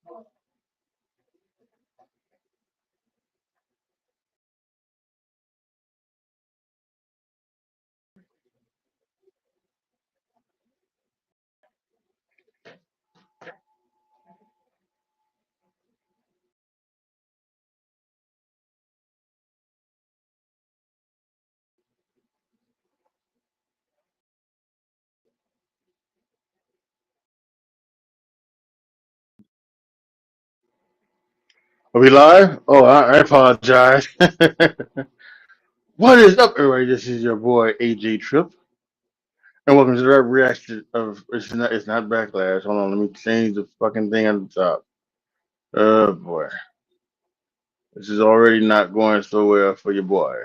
Are we live? Oh, I apologize. What is up, everybody? This is your boy AJTRIP, and welcome to the reaction of it's not backlash. Hold on, let me change the fucking thing on the top. Oh boy, this is already not going so well for your boy.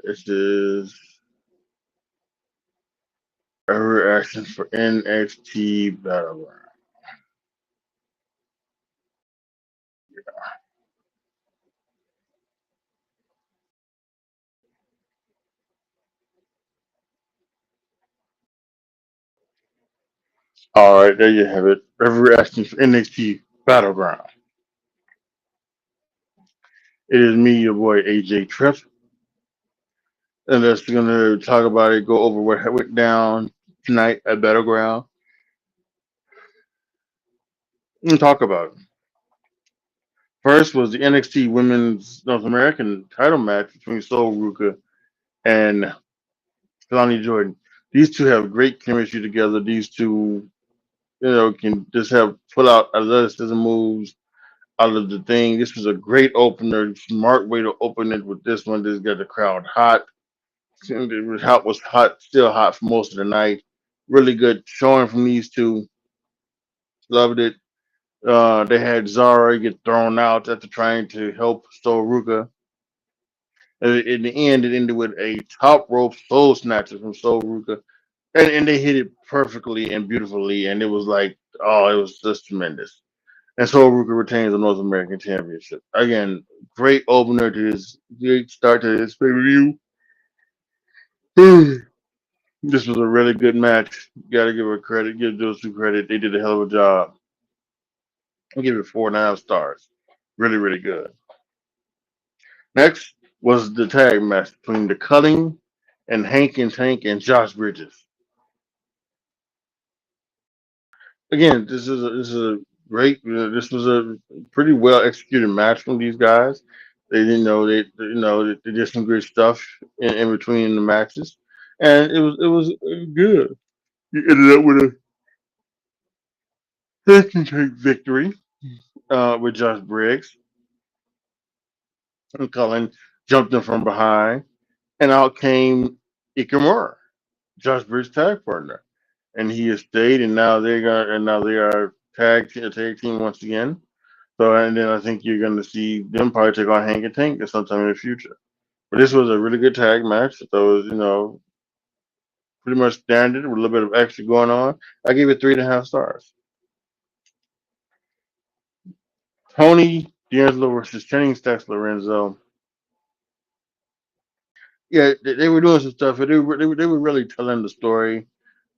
This is a reaction for NXT Battleground. All right, there you have it. A reaction for NXT Battleground. It is me, your boy AJTRIP, and that's gonna talk about it, go over what went down tonight at Battleground, and talk about it. First was the NXT Women's North American title match between Sol Ruka and Lonnie Jordan. These two have great chemistry together. These two, can just have pull out athleticism moves out of the thing. This was a great opener, smart way to open it with this one. This got the crowd hot. Was hot, still hot for most of the night. Really good showing from these two. Loved it. They had Zara get thrown out after trying to help Sol Ruka. In the end, it ended with a top rope soul snatcher from Sol Ruka, and they hit it perfectly and beautifully, and it was like, oh, it was just tremendous. And Sol Ruka retains the North American Championship. Again, great opener to this great start to this pay-per-view. This was a really good match. Got to give her credit, give those two credit. They did a hell of a job. I'll give it 4.5 stars. Really, really good. Next was the tag match between the Cutting and Hank and Tank and Josh Bridges. Again, this is a great. This was a pretty well executed match from these guys. They didn't know they did some good stuff in between the matches, and it was good. You ended up with a second take victory with Josh Briggs, and Cullen jumped in from behind, and out came Ikamura, Josh Briggs' tag partner, and he has stayed, and now they are a tag team once again. So, and then I think you're going to see them probably take on Hank and Tank at sometime in the future. But this was a really good tag match. So it was, pretty much standard with a little bit of extra going on. I gave it 3.5 stars. Tony D'Angelo versus Channing Stacks Lorenzo. Yeah, they were doing some stuff. They were really telling the story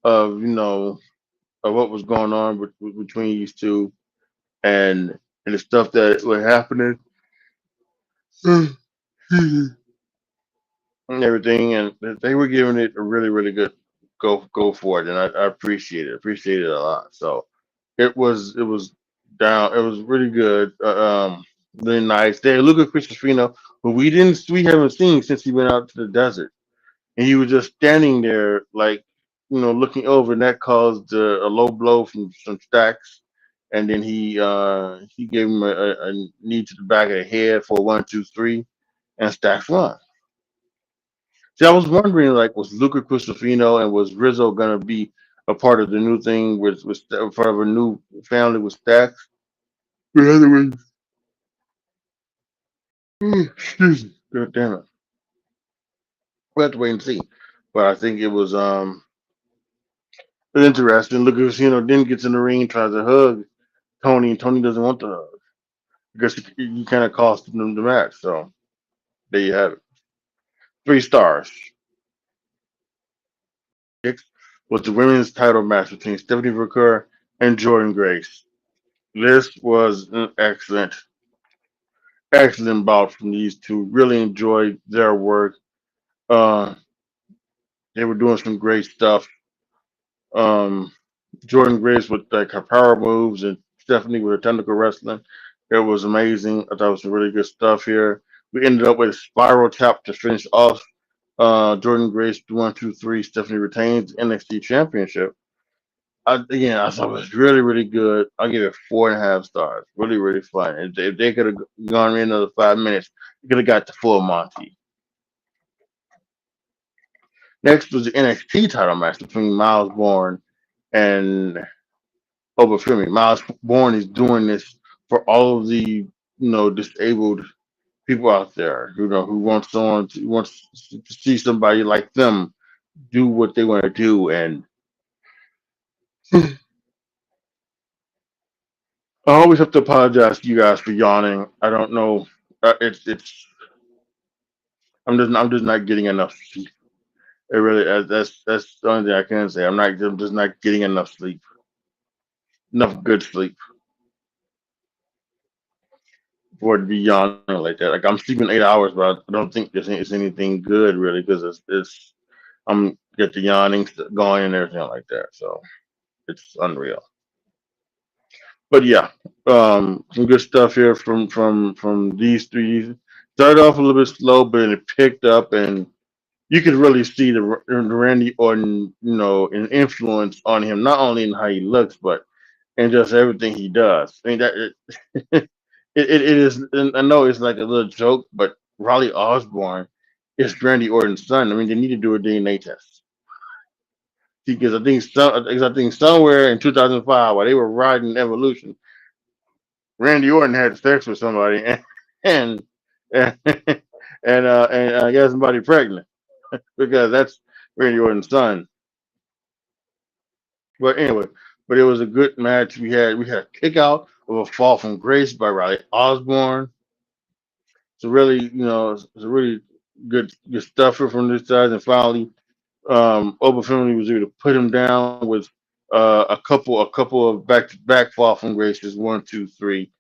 of, of what was going on between these two and the stuff that was happening. And everything, and they were giving it a really, really good go for it, and I appreciate it a lot. So it was down, it was really good, really nice. They look at Christopino, who we haven't seen since he went out to the desert, and he was just standing there like, looking over, and that caused a low blow from some Stacks, and then he gave him a knee to the back of the head for 1, 2, 3, and Stacks won. See, I was wondering, like, was Luca Cristofino and was Rizzo gonna be a part of the new thing with part of a new family with Stacks? But otherwise, excuse me, God damn it, we have to wait and see. But I think it was interesting. Luca Cristofino then gets in the ring, tries to hug Tony, and Tony doesn't want the hug because he kind of cost him the match. So there you have it, 3 stars. was the women's title match between Stephanie Verker and Jordan Grace. This was an excellent bout from these two. Really enjoyed their work. Uh, they were doing some great stuff. Um, Jordan Grace with like her power moves and Stephanie with her technical wrestling. It was amazing. I thought it was some really good stuff here. We ended up with a spiral tap to finish off Jordan Grace 1, 2, 3. Stephanie retains the NXT Championship. Again, I thought it was really, really good. I'll give it 4.5 stars. Really, really fun. If they could have gone in another 5 minutes, they could have got the full Monty. Next was the NXT title match between Miles Bourne and Obafemi. Miles Bourne is doing this for all of the disabled people out there who wants to see somebody like them do what they want to do. And I always have to apologize to you guys for yawning. I don't know. It's I'm just not getting enough sleep. It really that's the only thing I can say. I'm just not getting enough sleep, enough good sleep for it to be yawning like that. Like I'm sleeping 8 hours, but I don't think it's anything good really because it's I'm get the yawning going and everything like that. So it's unreal. But yeah, some good stuff here from these three. Started off a little bit slow, but it picked up, and you could really see the Randy Orton, an influence on him, not only in how he looks, but in just everything he does. I mean that it is. And I know it's like a little joke, but Riley Osborne is Randy Orton's son. I mean, they need to do a DNA test because I think somewhere in 2005 while they were riding Evolution, Randy Orton had sex with somebody and and and got somebody pregnant because that's Randy Orton's son. But anyway, but it was a good match. We had a kick out of a fall from grace by Riley Osborne. So really, it's a really good stuff from this side. And finally, Oba Finley was able to put him down with a couple of back to back fall from graces, 1, 2, 3,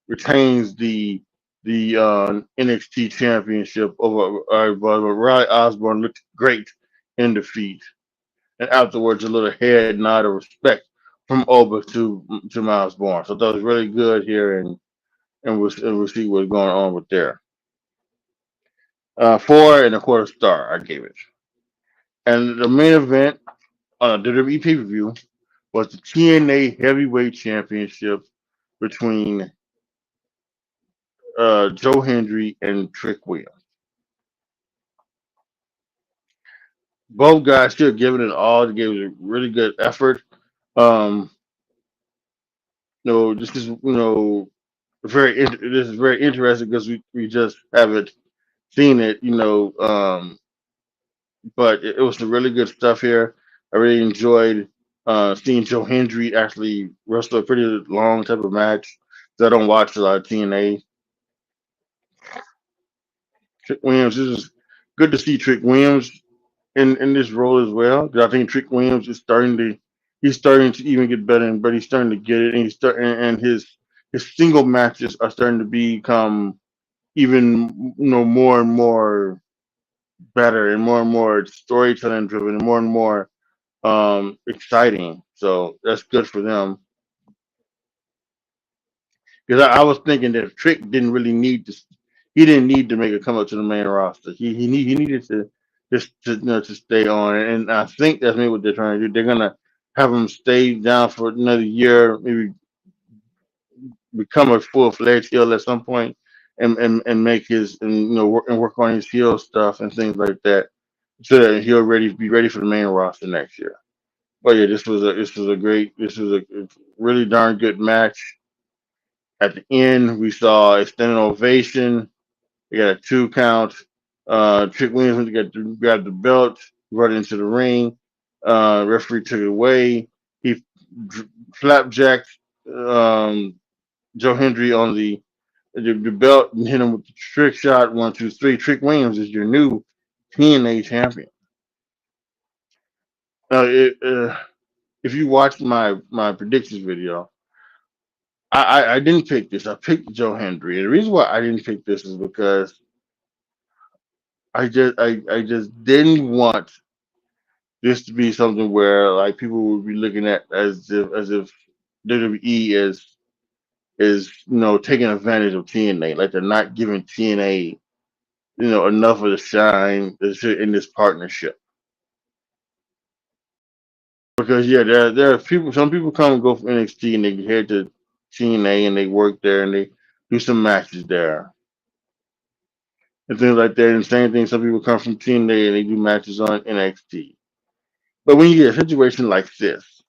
retains the NXT championship over but Riley Osborne looked great in defeat. And afterwards a little head nod of respect from Oba to Miles Bourne. So that was really good here and we'll see what's going on with there. 4.25 star I gave it. And the main event on a WWE pay-per-view was the TNA Heavyweight Championship between Joe Hendry and Trick Williams. Both guys still giving it all. They gave it a really good effort. Um, this is this is very interesting because we just haven't seen it. But it was some really good stuff here. I really enjoyed seeing Joe Hendry actually wrestle a pretty long type of match. 'Cause I don't watch a lot of TNA. Trick Williams, this is good to see Trick Williams in this role as well. 'Cause I think Trick Williams is he's starting to even get better, but he's starting to get it, and and his single matches are starting to become even more and more better and more storytelling driven and more exciting. So that's good for them. Because I was thinking that Trick didn't really need to. He didn't need to make a come up to the main roster. He needed to just to stay on, and I think that's maybe what they're trying to do. They're gonna have him stay down for another year, maybe become a full fledged heel at some point, and make his and work on his heel stuff and things like that, so that he'll be ready for the main roster next year. But yeah, this was a really darn good match. At the end, we saw a standing ovation. We got a 2 count. Trick Williams grabbed the belt, brought it into the ring. Referee took it away. He flapjacked um, Joe Hendry on the belt and hit him with the trick shot. 1, 2, 3. Trick Williams is your new TNA champion. Now, if you watch my predictions video, I didn't pick this. I picked Joe Hendry. And the reason why I didn't pick this is because I just didn't want this to be something where like people would be looking at as if WWE is taking advantage of TNA, like they're not giving TNA enough of the shine in this partnership. Because yeah, there are people. Some people come and go from NXT and they head to TNA and they work there and they do some matches there and things like that. And same thing, some people come from TNA and they do matches on NXT. But when you get a situation like this,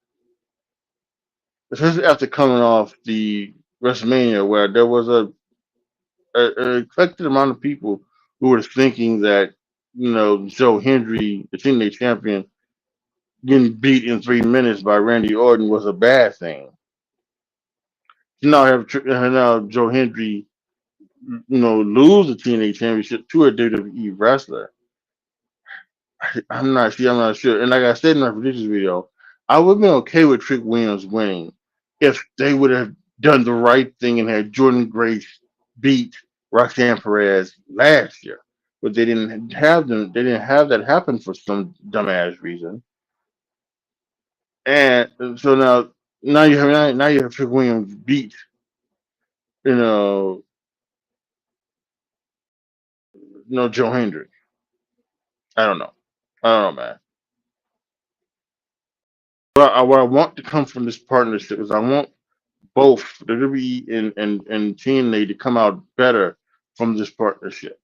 especially after coming off the WrestleMania where there was a expected amount of people who were thinking that Joe Hendry, the TNA champion, getting beat in 3 minutes by Randy Orton was a bad thing. Now Joe Hendry, lose the TNA championship to a WWE wrestler. I'm not sure. And like I said in my predictions video, I would have been okay with Trick Williams winning if they would have done the right thing and had Jordan Grace beat Roxanne Perez last year. But they didn't have them. They didn't have that happen for some dumbass reason. And so now you have Trick Williams beat you know Joe Hendry. I don't know. I don't know, man. What I want to come from this partnership is I want both the WWE and TNA to come out better from this partnership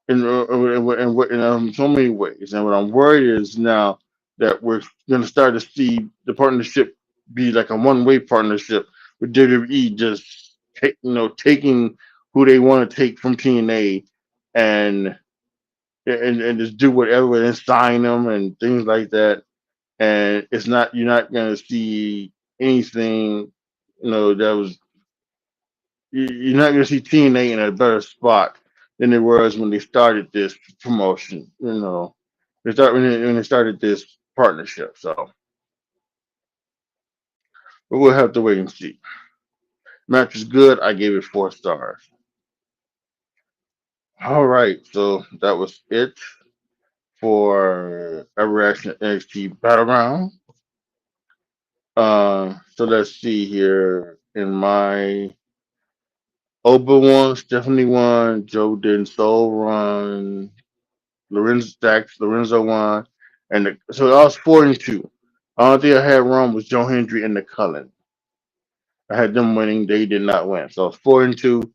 in so many ways. And what I'm worried is now that we're going to start to see the partnership be like a one-way partnership with WWE just taking who they want to take from TNA and and just do whatever and sign them and things like that. And you're not going to see anything that was you're not going to see TNA in a better spot than it was when they started this promotion. When they started this partnership. So, but we'll have to wait and see. Match was good. I gave it 4 stars. All right, so that was it for a reaction to NXT Battleground. So let's see here. In my Oba won, Stephanie won, Joe didn't, Soul run, Lorenzo won, so I was 4-2. The only thing I had wrong was Joe Hendry and the Cullen. I had them winning; they did not win. So I was 4-2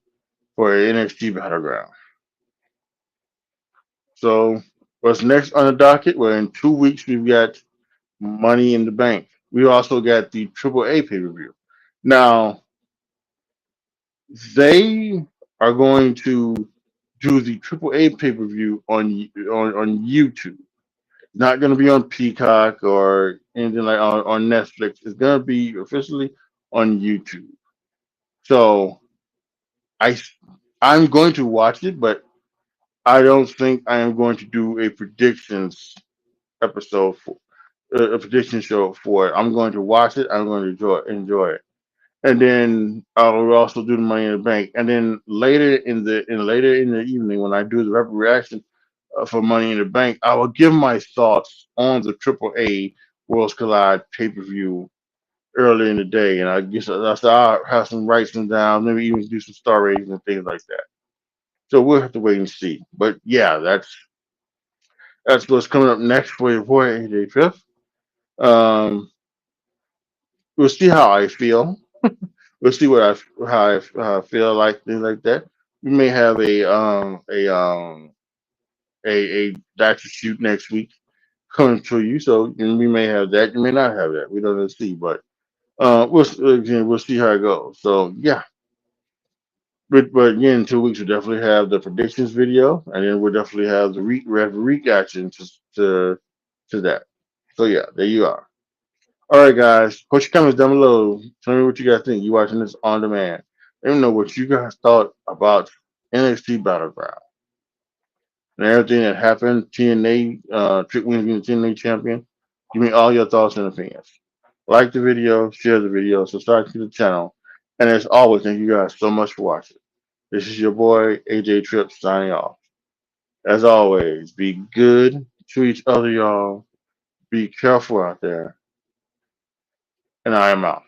for NXT Battleground. So what's next on the docket? Well, in 2 weeks we've got Money in the Bank. We also got the AAA pay-per-view. Now they are going to do the AAA pay-per-view on YouTube. Not going to be on Peacock or anything like on Netflix. It's going to be officially on YouTube. So I I'm going to watch it, but I don't think I am going to do a predictions episode for a prediction show for it. I'm going to watch it. I'm going to enjoy it, and then I'll also do the Money in the Bank. And then later in the evening when I do the rapid reaction for Money in the Bank, I will give my thoughts on the AAA Worlds Collide pay-per-view early in the day, and I guess I'll have some write them down, maybe even do some star ratings and things like that. So we'll have to wait and see. But yeah, that's what's coming up next for AJTRIP. Um, we'll see how I feel. We'll see how I feel like things like that. We may have a doctor shoot next week coming to you, so we may have that. You may not have that. We don't see, but we'll see how it goes. So yeah, but again, in 2 weeks we'll definitely have the predictions video, and then we'll definitely have the reaction to that. So yeah, there you are. All right, guys. Put your comments down below. Tell me what you guys think. You watching this on demand. Let me know what you guys thought about NXT Battleground. and everything that happened, TNA, Trick Williams being the TNA champion. Give me all your thoughts and opinions. Like the video, share the video, subscribe to the channel, and as always, thank you guys so much for watching. This is your boy AJTRIP signing off. As always, be good to each other, y'all. Be careful out there, and I am out.